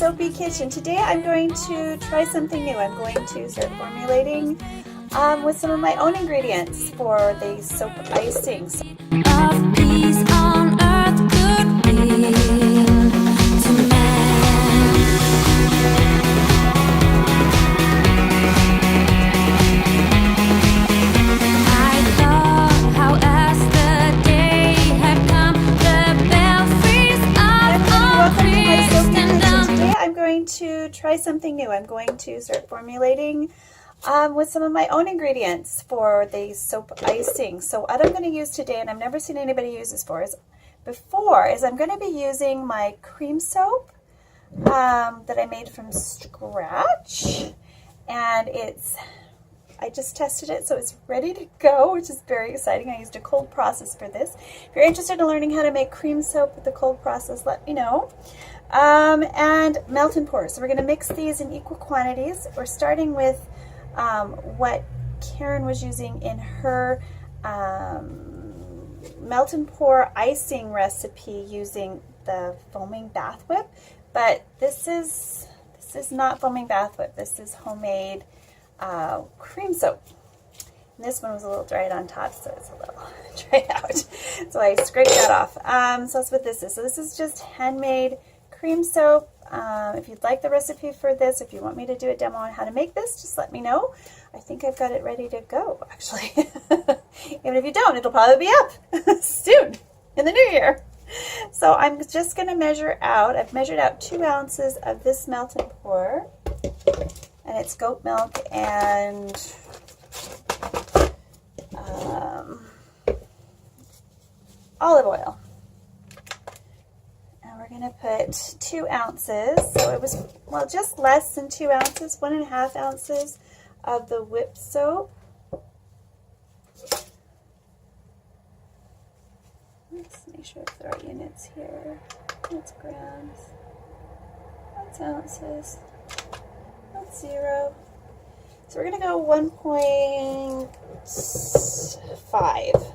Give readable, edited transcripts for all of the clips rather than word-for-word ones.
Soapy Kitchen. Today I'm going to try something new. I'm going to start formulating with some of my own ingredients for the soap icing. Of peace on earth, goodwill to man. I thought how as the day had come, the belfries of all Christendom. Today I'm going to try something new. I'm going to start formulating with some of my own ingredients for the soap icing. So what I'm going to use today, and I've never seen anybody use this before, is I'm going to be using my cream soap that I made from scratch, and I just tested it, so it's ready to go, which is very exciting. I used a cold process for this. If you're interested in learning how to make cream soap with the cold process, let me know. And melt and pour. So we're going to mix these in equal quantities. We're starting with what Karen was using in her melt and pour icing recipe using the foaming bath whip, but this is not foaming bath whip. This is homemade cream soap. And this one was a little dried on top, so it's a little dried out. So I scraped that off. So that's what this is. So this is just handmade cream soap. If you'd like the recipe for this, if you want me to do a demo on how to make this, just let me know. I think I've got it ready to go, actually. Even if you don't, it'll probably be up soon in the new year. So I'm just going to measure out. I've measured out 2 ounces of this melt and pour, and it's goat milk and olive oil. We're going to put 2 ounces, so it was, well, just less than 2 ounces, 1.5 ounces of the whip soap. Let's make sure it's the right units here. That's grams. That's ounces. That's 0. So we're going to go 1.5.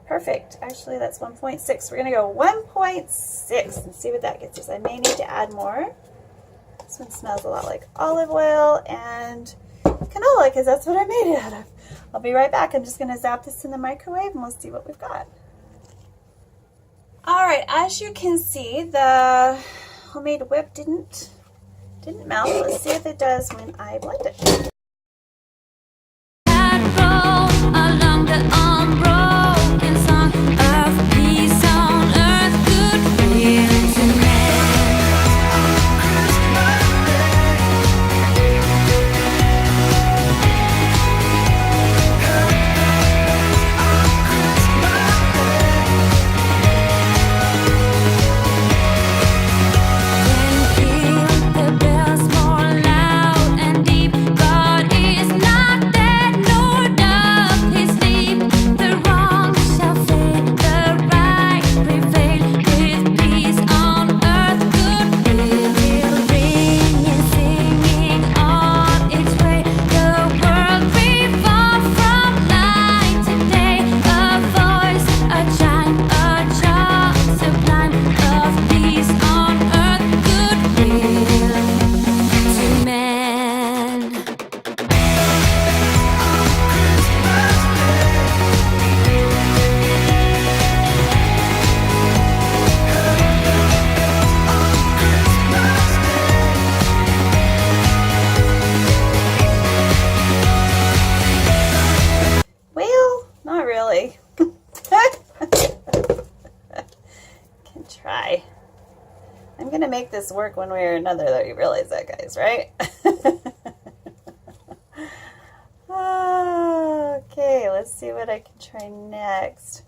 Perfect. Actually, that's 1.6. We're going to go 1.6 and see what that gets us. I may need to add more. This one smells a lot like olive oil and canola because that's what I made it out of. I'll be right back. I'm just going to zap this in the microwave and we'll see what we've got. All right, as you can see, the homemade whip didn't melt. Let's see if it does when I blend it. Along the unbroken song of peace on earth, goodwill to man. Then peal the bells more loud and deep. God is not dead nor doth he sleep. The wrong shall fade, the right prevail. With peace on earth, goodwill ringing, singing on its way. The world revolves from night to day. A voice, a chime, a charm sublime of peace on earth, goodwill to man. Well, not really. Can try. I'm going to make this work one way or another, though. You realize that, guys, right? Okay, let's see what I can try next.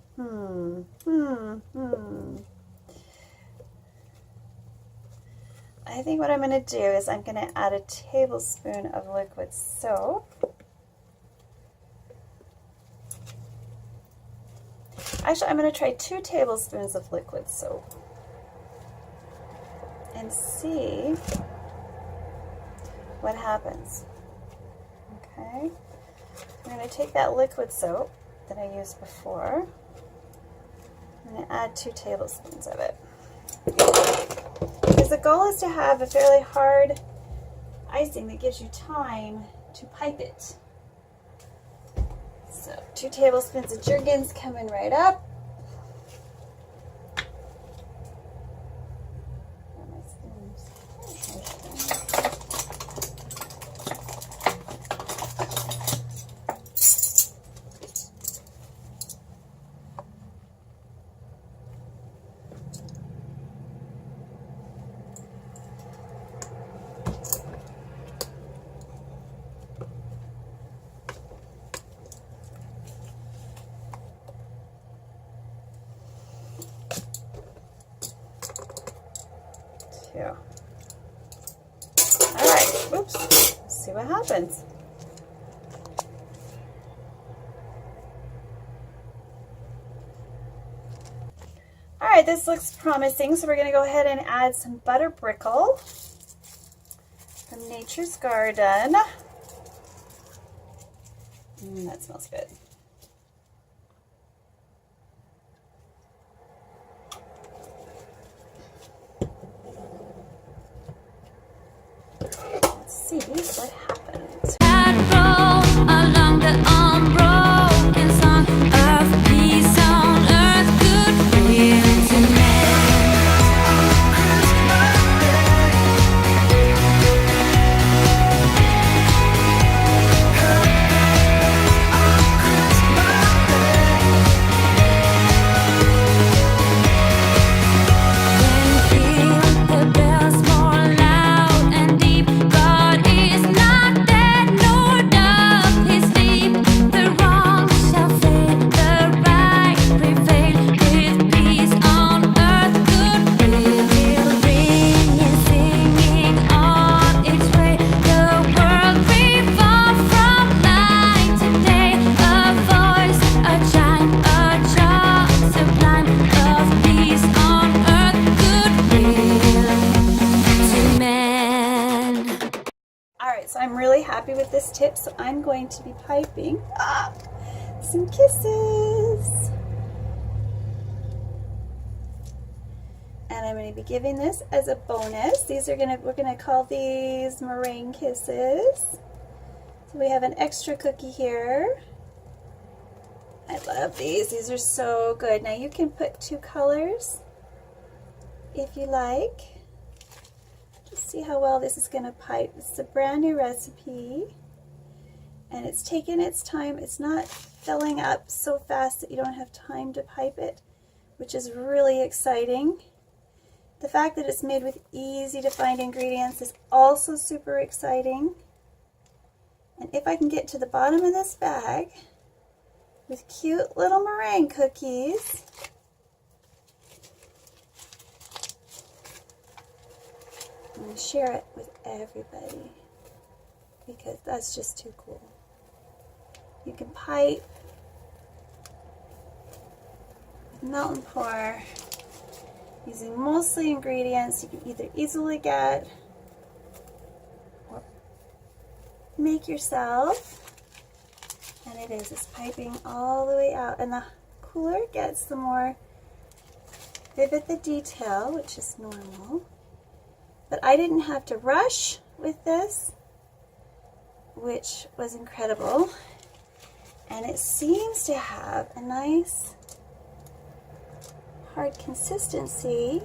I think what I'm going to do is I'm going to add a tablespoon of liquid soap. Actually, I'm going to try 2 tablespoons of liquid soap and see what happens. Okay, I'm going to take that liquid soap that I used before, I'm going to add 2 tablespoons of it. Because the goal is to have a fairly hard icing that gives you time to pipe it. So 2 tablespoons of Jergens coming right up. Alright, oops, let's see what happens. Alright, this looks promising, so we're going to go ahead and add some butter brickle from Nature's Garden. That smells good. Let's see what happens. Along the unbroken song of peace on earth, goodwill to men. Then peal the bells more loud and deep. God is not dead nor doth he sleep. The wrong shall fade, the right prevail. With peace on earth, goodwill ringing, singing on its way. The world revolve from night to day. A voice, a chime, a charm sublime of peace on earth, goodwill to men. Alright, so I'm really happy with this tip, so I'm going to be piping some kisses. And I'm going to be giving this as a bonus. We're gonna call these meringue kisses. So we have an extra cookie here. I love these. These are so good. Now you can put 2 colors if you like. Just see how well this is going to pipe. It's a brand new recipe and it's taken its time. It's not filling up so fast that you don't have time to pipe it, which is really exciting. The fact that it's made with easy to find ingredients is also super exciting. And if I can get to the bottom of this bag with cute little meringue cookies, I'm going to share it with everybody because that's just too cool. You can pipe with melt and pour using mostly ingredients you can either easily get or make yourself. And it's piping all the way out. And the cooler it gets, the more vivid the detail, which is normal. But I didn't have to rush with this, which was incredible. And it seems to have a nice hard consistency,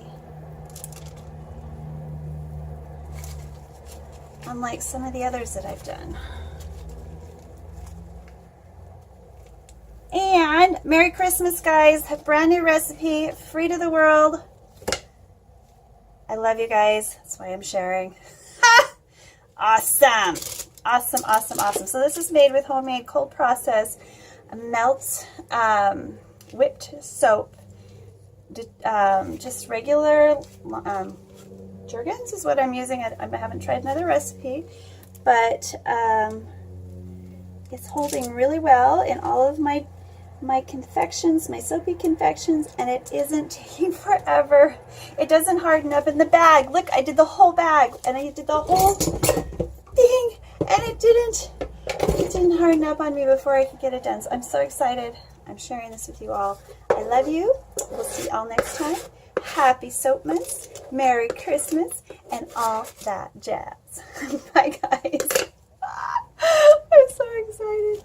unlike some of the others that I've done. And Merry Christmas, guys. A brand new recipe, free to the world. I love you guys. That's why I'm sharing. Awesome. Awesome, awesome, awesome. So this is made with homemade cold process melt whipped soap. Just regular Jergens is what I'm using. I haven't tried another recipe, but it's holding really well in all of my confections, my soapy confections, and it isn't taking forever. It doesn't harden up in the bag. Look, I did the whole bag, and I did the whole thing, and it didn't harden up on me before I could get it done. So I'm so excited. I'm sharing this with you all. I love you. We'll see y'all next time. Happy Soapmas, Merry Christmas, and all that jazz. Bye, guys. I'm so excited.